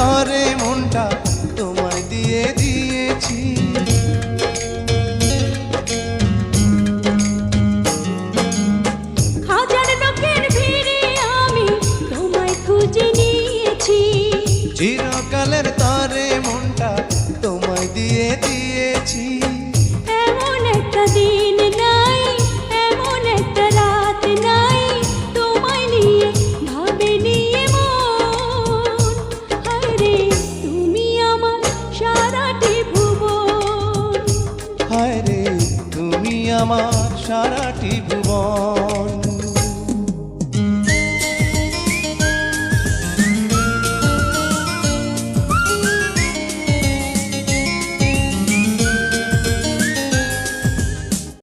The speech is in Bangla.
তরে মনটা তোমায় দিয়ে দিয়েছি। হাজার লোকের ভিড়ে আমি তোমায় খুঁজে নিয়েছি। চিরকালের তরে মনটা তোমায় দিয়ে দিয়েছি। এমন একটা দিন নাই, এমন একটা রাত নাই, তোমায় নিয়ে ভাবে নিয়ে মন। হায়রে তুমি আমার সারাটি ভুবন, হায় রে তুমি আমার সারাটি ভুবন।